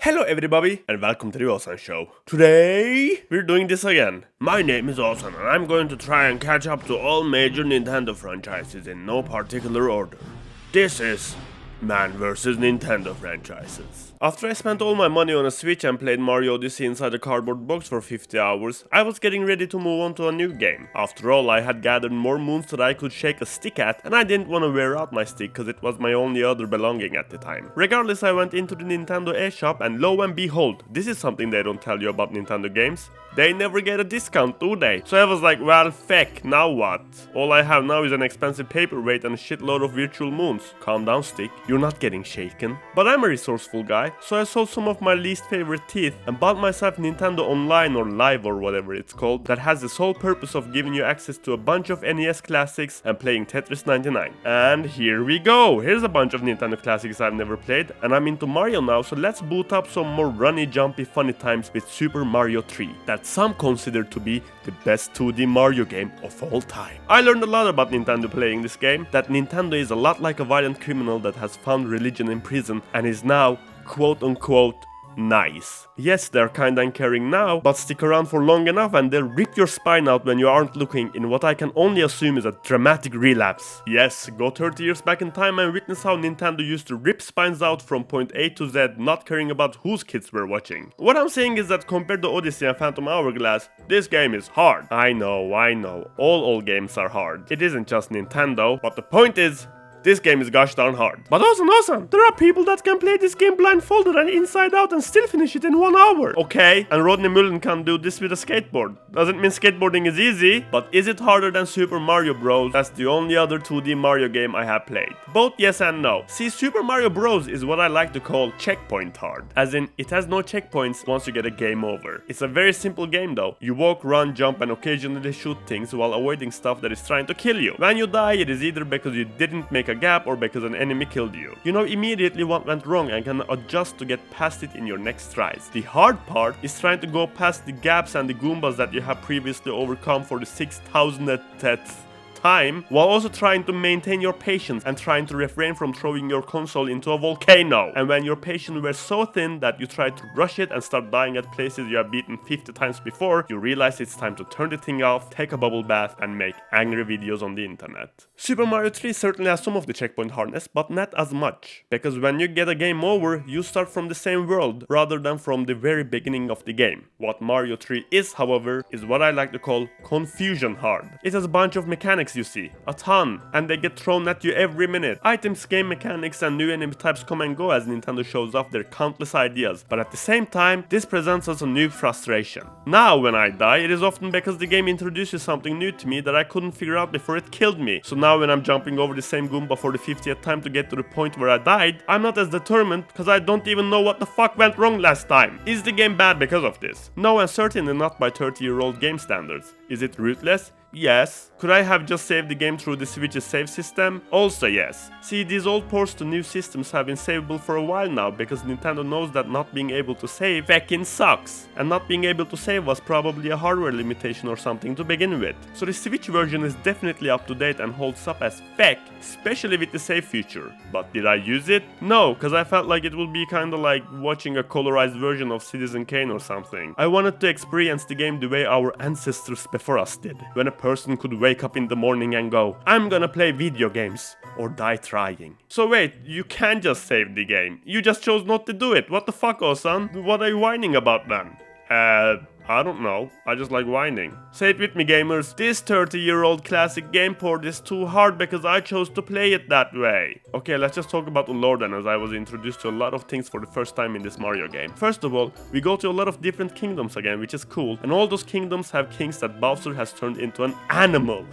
Hello everybody and welcome to the Osan Show. Today we're doing this again. My name is Osan and I'm going to try and catch up to all major Nintendo franchises in no particular order. This is Man vs Nintendo franchises. After I spent all my money on a Switch and played Mario Odyssey inside a cardboard box for 50 hours, I was getting ready to move on to a new game. After all, I had gathered more moons that I could shake a stick at, and I didn't want to wear out my stick because it was my only other belonging at the time. Regardless, I went into the Nintendo eShop and lo and behold, this is something they don't tell you about Nintendo games. They never get a discount, do they? So I was like, well, feck, now what? All I have now is an expensive paperweight and a shitload of virtual moons. Calm down, stick. You're not getting shaken. But I'm a resourceful guy, so I sold some of my least favorite teeth and bought myself Nintendo Online or Live or whatever it's called that has the sole purpose of giving you access to a bunch of NES classics and playing Tetris 99. And here we go! Here's a bunch of Nintendo classics I've never played, and I'm into Mario now, so let's boot up some more runny, jumpy, funny times with Super Mario 3. That some consider to be the best 2D Mario game of all time. I learned a lot about Nintendo playing this game, that Nintendo is a lot like a violent criminal that has found religion in prison and is now, quote unquote, nice. Yes, they're kinda uncaring now, but stick around for long enough and they'll rip your spine out when you aren't looking in what I can only assume is a dramatic relapse. Yes, go 30 years back in time and witness how Nintendo used to rip spines out from point A to Z, not caring about whose kids were watching. What I'm saying is that compared to Odyssey and Phantom Hourglass, this game is hard. I know, all games are hard. It isn't just Nintendo, but the point is, this game is gosh darn hard. But awesome, there are people that can play this game blindfolded and inside out and still finish it in 1 hour. Okay, and Rodney Mullen can do this with a skateboard. Doesn't mean skateboarding is easy, but is it harder than Super Mario Bros? That's the only other 2D Mario game I have played. Both yes and no. See, Super Mario Bros is what I like to call checkpoint hard. As in, it has no checkpoints once you get a game over. It's a very simple game though. You walk, run, jump and occasionally shoot things while avoiding stuff that is trying to kill you. When you die, it is either because you didn't make a gap or because an enemy killed you. You know immediately what went wrong and can adjust to get past it in your next tries. The hard part is trying to go past the gaps and the Goombas that you have previously overcome for the 6,000th time, while also trying to maintain your patience and trying to refrain from throwing your console into a volcano. And when your patience were so thin that you try to rush it and start dying at places you have beaten 50 times before, you realize it's time to turn the thing off, take a bubble bath and make angry videos on the internet. Super Mario 3 certainly has some of the checkpoint hardness, but not as much. Because when you get a game over, you start from the same world rather than from the very beginning of the game. What Mario 3 is, however, is what I like to call confusion hard. It has a bunch of mechanics you see, a ton, and they get thrown at you every minute. Items, game mechanics and new enemy types come and go as Nintendo shows off their countless ideas, but at the same time, this presents us a new frustration. Now when I die, it is often because the game introduces something new to me that I couldn't figure out before it killed me. So now when I'm jumping over the same Goomba for the 50th time to get to the point where I died, I'm not as determined because I don't even know what the fuck went wrong last time. Is the game bad because of this? No, and certainly not by 30-year-old game standards. Is it rootless? Yes. Could I have just saved the game through the Switch's save system? Also yes. See, these old ports to new systems have been savable for a while now because Nintendo knows that not being able to save feckin' sucks. And not being able to save was probably a hardware limitation or something to begin with. So the Switch version is definitely up to date and holds up as feck, especially with the save feature. But did I use it? No, cause I felt like it would be kinda like watching a colorized version of Citizen Kane or something. I wanted to experience the game the way our ancestors before us did. When a person could wake up in the morning and go, I'm gonna play video games, or die trying. So wait, you can't just save the game. You just chose not to do it. What the fuck, Osan? What are you whining about then? I don't know. I just like whining. Say it with me, gamers. This 30-year-old classic game port is too hard because I chose to play it that way. Okay, let's just talk about the lore then, as I was introduced to a lot of things for the first time in this Mario game. First of all, we go to a lot of different kingdoms again, which is cool. And all those kingdoms have kings that Bowser has turned into an animal.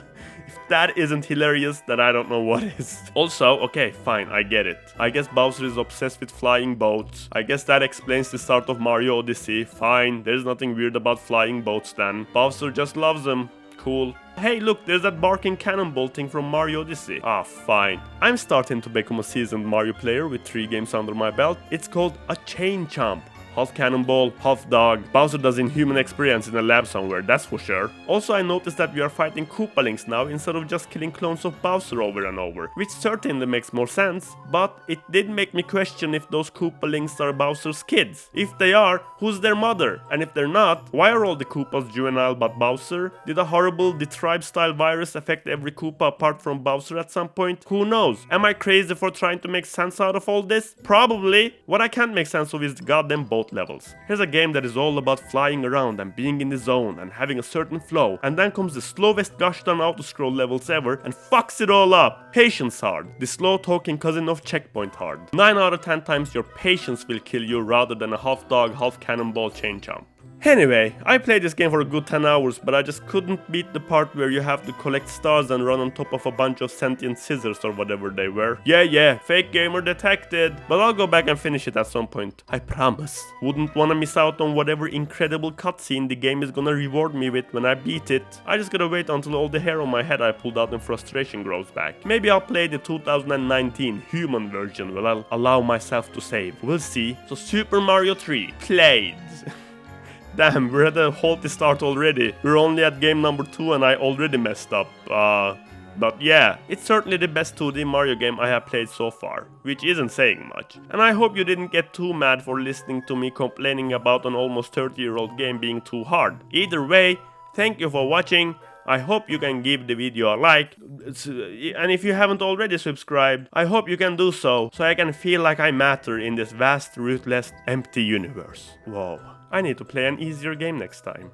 If that isn't hilarious, then I don't know what is. Also, okay, fine, I get it. I guess Bowser is obsessed with flying boats. I guess that explains the start of Mario Odyssey. Fine, there's nothing weird about flying boats then. Bowser just loves them. Cool. Hey look, there's that barking cannonball thing from Mario Odyssey. Ah, fine. I'm starting to become a seasoned Mario player with 3 games under my belt. It's called a chain chomp. half cannonball, half dog. Bowser does inhuman experience in a lab somewhere, that's for sure. Also, I noticed that we are fighting Koopalings now instead of just killing clones of Bowser over and over, which certainly makes more sense, but it did make me question if those Koopalings are Bowser's kids. If they are, who's their mother? And if they're not, why are all the Koopas juvenile but Bowser? Did a horrible Detribe-style virus affect every Koopa apart from Bowser at some point? Who knows? Am I crazy for trying to make sense out of all this? Probably. What I can't make sense of is the goddamn boat levels. Here's a game that is all about flying around and being in the zone and having a certain flow, and then comes the slowest gosh darn auto-scroll levels ever and fucks it all up. Patience hard. The slow-talking cousin of checkpoint hard. 9 out of 10 times your patience will kill you rather than a half dog, half cannonball chain jump. Anyway, I played this game for a good 10 hours, but I just couldn't beat the part where you have to collect stars and run on top of a bunch of sentient scissors or whatever they were. Yeah, fake gamer detected. But I'll go back and finish it at some point. I promise. Wouldn't wanna miss out on whatever incredible cutscene the game is gonna reward me with when I beat it. I just gotta wait until all the hair on my head I pulled out in frustration grows back. Maybe I'll play the 2019 human version where I'll allow myself to save. We'll see. So Super Mario 3, played. Damn, we're at a halty start already. We're only at game number 2 and I already messed up. But yeah, it's certainly the best 2D Mario game I have played so far, which isn't saying much. And I hope you didn't get too mad for listening to me complaining about an almost 30-year-old game being too hard. Either way, thank you for watching. I hope you can give the video a like, and if you haven't already subscribed, I hope you can do so I can feel like I matter in this vast, ruthless, empty universe. Whoa, I need to play an easier game next time.